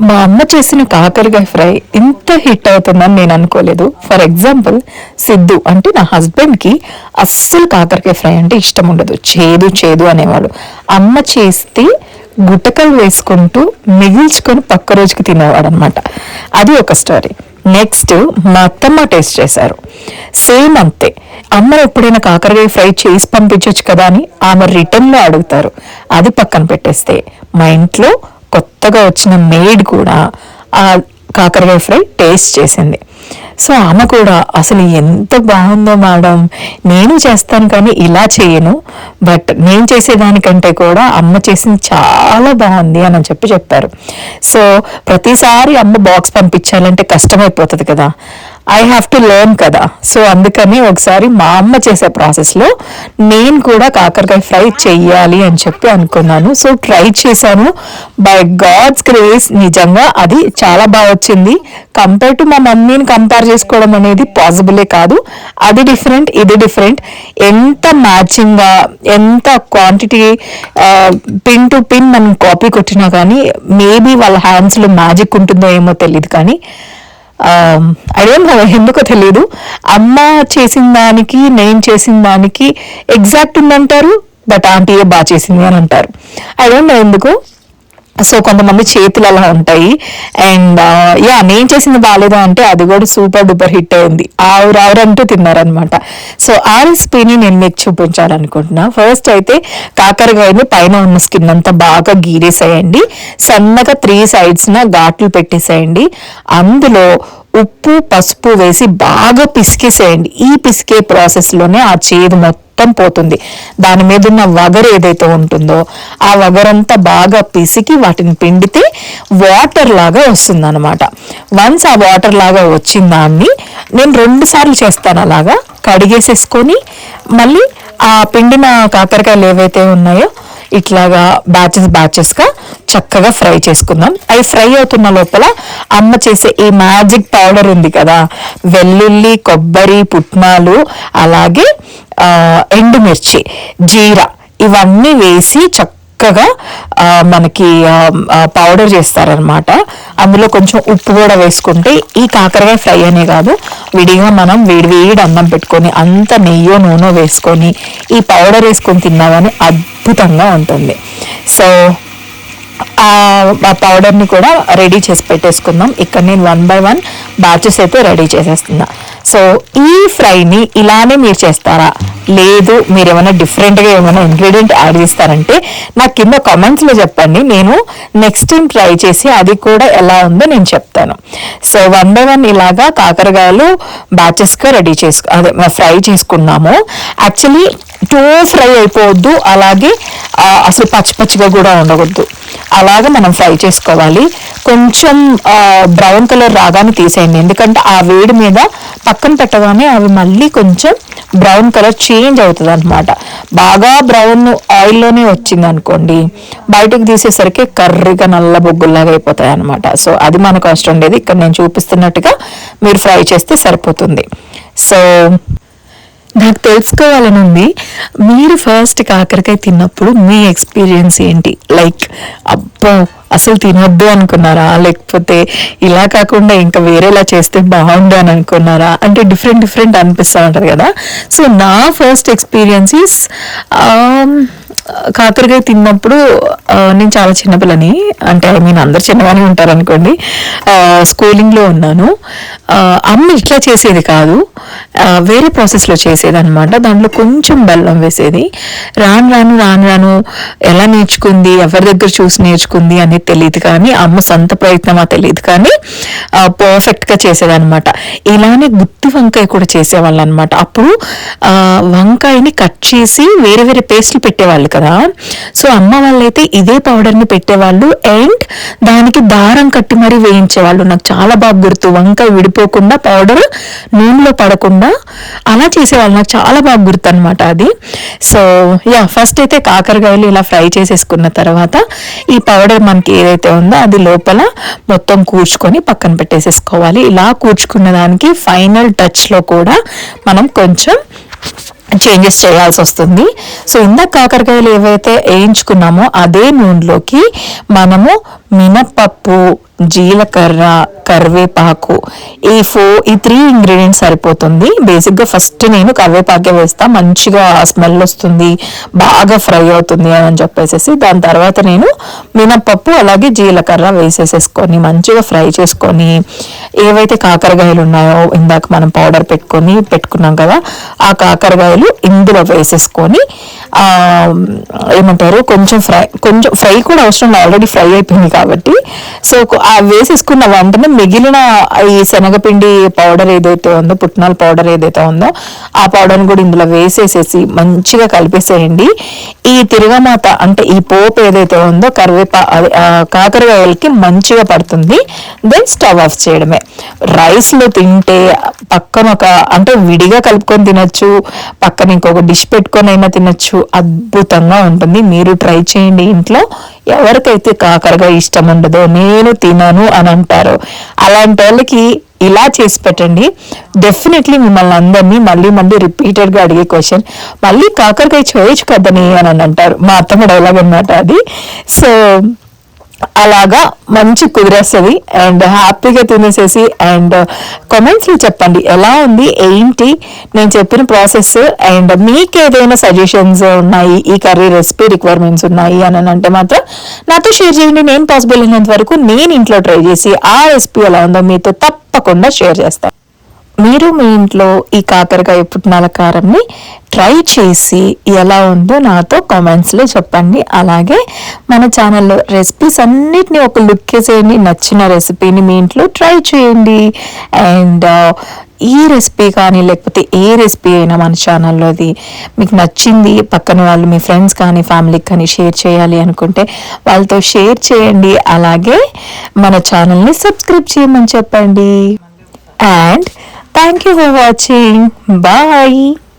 మా అమ్మ చేసిన కాకరకాయ ఫ్రై ఇంత హిట్ అవుతుందని నేను అనుకోలేదు. ఫర్ ఎగ్జాంపుల్, సిద్ధు అంటే నా హస్బెండ్కి అస్సలు కాకరకాయ ఫ్రై అంటే ఇష్టం ఉండదు, చేదు చేదు అనేవాడు. అమ్మ చేస్తే గుట్టకలు వేసుకుంటూ మిగిల్చుకొని పక్క రోజుకి తినేవాడు అనమాట. అది ఒక స్టోరీ. నెక్స్ట్ మా అత్తమ్మ టేస్ట్ చేశారు, సేమ్ అంతే. అమ్మ ఎప్పుడైనా కాకరకాయ ఫ్రై చేసి పంపించవచ్చు కదా అని ఆమె రిటర్న్లో అడుగుతారు. అది పక్కన పెట్టేస్తే మా ఇంట్లో కొత్తగా వచ్చిన మెయిడ్ కూడా ఆ కాకరకాయ ఫ్రై టేస్ట్ చేసింది. సో ఆమె కూడా అసలు ఎంత బాగుందో మేడం, నేను చేస్తాను కానీ ఇలా చేయను, బట్ నేను చేసేదానికంటే కూడా అమ్మ చేసింది చాలా బాగుంది అని చెప్పారు. సో ప్రతిసారి అమ్మ బాక్స్ పంపించాలంటే కష్టమైపోతుంది కదా, ఐ హ్యావ్ టు లెర్న్ కదా. సో అందుకని ఒకసారి మా అమ్మ చేసే ప్రాసెస్లో నేను కూడా కాకరకాయ ఫ్రై చెయ్యాలి అని అనుకున్నాను. సో ట్రై చేశాను. బై గాడ్స్ గ్రేస్ నిజంగా అది చాలా బాగా వచ్చింది. కంపేర్ టు మా మమ్మీని కంపేర్ చేసుకోవడం అనేది పాసిబులే కాదు. అది డిఫరెంట్, ఇది డిఫరెంట్. ఎంత మ్యాచింగ్గా, ఎంత క్వాంటిటీ పిన్ టు పిన్ మనం కాపీ కొట్టినా కానీ మేబీ వాళ్ళ హ్యాండ్స్లో మ్యాజిక్ ఉంటుందో ఏమో తెలియదు, కానీ ఎందుకో తెలియదు, అమ్మ చేసిన దానికి నేను చేసిన దానికి ఎగ్జాక్ట్ ఉందంటారు, బట్ ఆంటీయే బాగా చేసింది అని అంటారు. ఎందుకు. సో కొంతమంది చేతులు అలా ఉంటాయి. అండ్ నేను చేసింది బాగాలేదా అంటే అది కూడా సూపర్ డూపర్ హిట్ అయింది, ఆవురంటూ తిన్నారనమాట. సో ఆ రెసిపీని నేను మీకు చూపించాలనుకుంటున్నా. ఫస్ట్ అయితే కాకరకాయని పైన ఉన్న స్కిన్ అంతా బాగా గీరేసేయండి, సన్నగా 3 sides ఘాట్లు పెట్టేసేయండి. అందులో ఉప్పు పసుపు వేసి బాగా పిసికేసేయండి. ఈ పిసికే ప్రాసెస్లోనే ఆ చేదు మొత్తం పోతుంది. దాని మీద ఉన్న వగరు ఏదైతే ఉంటుందో ఆ వగరంతా బాగా పిసికి వాటిని పిండితే వాటర్ లాగా వస్తుంది అనమాట. వన్స్ ఆ వాటర్ లాగా వచ్చిన దాన్ని నేను 2 సార్లు చేస్తాను. అలాగా కడిగేసేసుకొని మళ్ళీ ఆ పిండిన కాకరకాయలు ఏవైతే ఉన్నాయో ఇట్లాగా బ్యాచెస్గా చక్కగా ఫ్రై చేసుకుందాం. అవి ఫ్రై అవుతున్న లోపల అమ్మ చేసే ఈ మ్యాజిక్ పౌడర్ ఉంది కదా, వెల్లుల్లి, కొబ్బరి, పుట్నాలు, అలాగే ఎండుమిర్చి, జీరా, ఇవన్నీ వేసి చక్కగా మనకి పౌడర్ చేస్తారనమాట. అందులో కొంచెం ఉప్పు కూడా వేసుకుంటే ఈ కాకరకాయ ఫ్రై అనే కాదు, విడిగా మనం వేడి అన్నం పెట్టుకొని అంత నెయ్యో నూనె వేసుకొని ఈ పౌడర్ వేసుకొని తిన్నామని అద్భుతంగా ఉంటుంది. సో ఆ పౌడర్ని కూడా రెడీ చేసి పెట్టేసుకుందాం. ఇక్కడ నేను 1 by 1 బ్యాచెస్ అయితే రెడీ చేసేస్తున్నా. సో ఈ ఫ్రైని ఇలానే మీరు చేస్తారా, లేదు మీరు ఏమైనా డిఫరెంట్గా ఏమైనా ఇంగ్రీడియంట్ యాడ్ చేస్తారంటే నాకు కింద కామెంట్స్లో చెప్పండి. నేను నెక్స్ట్ టైం ట్రై చేసి అది కూడా ఎలా ఉందో నేను చెప్తాను. సో 1 by 1 ఇలాగా కాకరకాయలు బ్యాచెస్గా ఫ్రై చేసుకున్నాము. యాక్చువల్లీ టూ ఫ్రై అయిపోవద్దు, అలాగే అసలు పచ్చిగా కూడా ఉండకూడదు. అలాగా మనం ఫ్రై చేసుకోవాలి. కొంచెం బ్రౌన్ కలర్ రాగానే తీసేయండి, ఎందుకంటే ఆ వేడి మీద పక్కన పెట్టగానే అవి మళ్ళీ కొంచెం బ్రౌన్ కలర్ చేంజ్ అవుతుంది అనమాట. బాగా బ్రౌన్ ఆయిల్లోనే వచ్చింది అనుకోండి, బయటకు తీసేసరికి కర్రీగా నల్ల బొగ్గుల్లాగా అయిపోతాయి అనమాట. సో అది మనకు అవసరం లేదు. ఇక్కడ నేను చూపిస్తున్నట్టుగా మీరు ఫ్రై చేస్తే సరిపోతుంది. సో నాకు తెలుసుకోవాలని ఉంది, మీరు ఫస్ట్ కాకరకాయ తిన్నప్పుడు మీ ఎక్స్పీరియన్స్ ఏంటి? లైక్ అబ్బో అసలు తినొద్దు అనుకున్నారా, లేకపోతే ఇలా కాకుండా ఇంకా వేరేలా చేస్తే బాగుండు అని అనుకున్నారా? అంటే డిఫరెంట్ అనిపిస్తూ ఉంటుంది కదా. సో నా ఫస్ట్ ఎక్స్పీరియన్స్ ఈస్ కాకరకాయ తిన్నప్పుడు నేను చాలా చిన్నపిల్లని, అంటే అందరు చిన్నగానే ఉంటారు అనుకోండి. స్కూలింగ్లో ఉన్నాను. అమ్మ ఇట్లా చేసేది కాదు, వేరే ప్రాసెస్లో చేసేది అనమాట. దాంట్లో కొంచెం బెల్లం వేసేది. రాను ఎలా నేర్చుకుంది, ఎవరి దగ్గర చూసి నేర్చుకుంది అనేది తెలియదు, కానీ అమ్మ సొంత ప్రయత్నమా తెలియదు, కానీ పర్ఫెక్ట్గా చేసేదనమాట. ఇలానే గుత్తి వంకాయ కూడా చేసేవాళ్ళు అనమాట. అప్పుడు వంకాయని కట్ చేసి వేరే పేస్ట్లు పెట్టేవాళ్ళు కదా. సో అమ్మ వాళ్ళైతే ఇదే పౌడర్ని పెట్టేవాళ్ళు అండ్ దానికి దారం కట్టి మరీ వేయించేవాళ్ళు. నాకు చాలా బాగా గుర్తు, వంకాయ విడిపోకుండా పౌడర్ నూనెలో పడకుండా అలా చేసేవాళ్ళు, నాకు చాలా బాగా గుర్తు అనమాట అది. సో ఫస్ట్ అయితే కాకరకాయలు ఇలా ఫ్రై చేసేసుకున్న తర్వాత ఈ పౌడర్ మనకి ఏదైతే ఉందో అది లోపల మొత్తం కూర్చుకొని పక్కన పెట్టేసేసుకోవాలి. ఇలా కూర్చుకున్న దానికి ఫైనల్ టచ్లో కూడా మనం కొంచెం చేంజెస్ చేయాల్సి వస్తుంది. సో ఇందాక కాకరకాయలు ఏవైతే వేయించుకున్నామో అదే నూనెలోకి మనము మినప్పప్పు, జీలకర్ర, కరివేపాకు, ఈ 3 ఇంగ్రీడియంట్స్ సరిపోతుంది. బేసిక్గా ఫస్ట్ నేను కరివేపాకే వేస్తా, మంచిగా స్మెల్ వస్తుంది, బాగా ఫ్రై అవుతుంది అని చెప్పేసి. దాని తర్వాత నేను మినప్పప్పు అలాగే జీలకర్ర వేసేసేసుకొని మంచిగా ఫ్రై చేసుకొని, ఏవైతే కాకరకాయలు ఉన్నాయో ఇందాక మనం పౌడర్ పెట్టుకున్నాం కదా, ఆ కాకరకాయలు ఇందులో వేసేసుకొని ఏమంటారు కొంచెం ఫ్రై కూడా అవసరం, ఆల్రెడీ ఫ్రై అయిపోయింది కాబట్టి. సో ఆ వేసేసుకున్న వెంటనే మిగిలిన ఈ శనగపిండి పౌడర్ ఏదైతే ఉందో, పుట్నాల పౌడర్ ఏదైతే ఉందో ఆ పౌడర్ని కూడా ఇందులో వేసేసేసి మంచిగా కలిపేసేయండి. ఈ తిరగమాత అంటే ఈ పోపు ఏదైతే ఉందో కాకరకాయలకి మంచిగా పడుతుంది. దెన్ స్టవ్ ఆఫ్ చేయడమే. రైస్లో తింటే పక్కన అంటే విడిగా కలుపుకొని తినచ్చు, పక్కన ఇంకొక డిష్ పెట్టుకొని అయినా తినచ్చు, అద్భుతంగా ఉంటుంది. మీరు ట్రై చేయండి ఇంట్లో. ఎవరికైతే కాకరకాయ ఇష్టం ఉండదో, నేను తినను అని అంటారో అలాంటి వాళ్ళకి ఇలా చేసి పెట్టండి. డెఫినెట్లీ మిమ్మల్ని అందరినీ మళ్ళీ రిపీటెడ్గా అడిగే క్వశ్చన్, మళ్ళీ కాకరకాయ చేయొచ్చు కదని అని అంటారు. మా అత్తమ్మ డైలాగ్ అన్నమాట అది. సో అలాగా మంచి కుదిరేస్తుంది అండ్ హ్యాపీగా తినేసేసి. అండ్ కామెంట్స్లో చెప్పండి ఎలా ఉంది ఏంటి నేను చెప్పిన ప్రాసెస్, అండ్ మీకు ఏదైనా సజెషన్స్ ఉన్నాయి, ఈ కర్రీ రెసిపీ రిక్వైర్మెంట్స్ ఉన్నాయి అని అంటే మాత్రం నాతో షేర్ చేయండి. నేను పాసిబుల్ అయినంత వరకు నేను ఇంట్లో ట్రై చేసి ఆ రెసిపీ ఎలా ఉందో మీతో తప్పకుండా షేర్ చేస్తాను. మీరు మీ ఇంట్లో ఈ కాకరకాయ పుట్నాల కారంని ట్రై చేసి ఎలా ఉందో నాతో కామెంట్స్లో చెప్పండి. అలాగే మన ఛానల్లో రెసిపీస్ అన్నిటినీ ఒక లుక్ వేసేయండి, నచ్చిన రెసిపీని మీ ఇంట్లో ట్రై చేయండి. అండ్ ఈ రెసిపీ కానీ లేకపోతే ఏ రెసిపీ అయినా మన ఛానల్లోది మీకు నచ్చింది, పక్కన వాళ్ళు మీ ఫ్రెండ్స్ కానీ ఫ్యామిలీకి కానీ షేర్ చేయాలి అనుకుంటే వాళ్ళతో షేర్ చేయండి. అలాగే మన ఛానల్ని సబ్స్క్రైబ్ చేయమని చెప్పండి. And thank you for watching. Bye.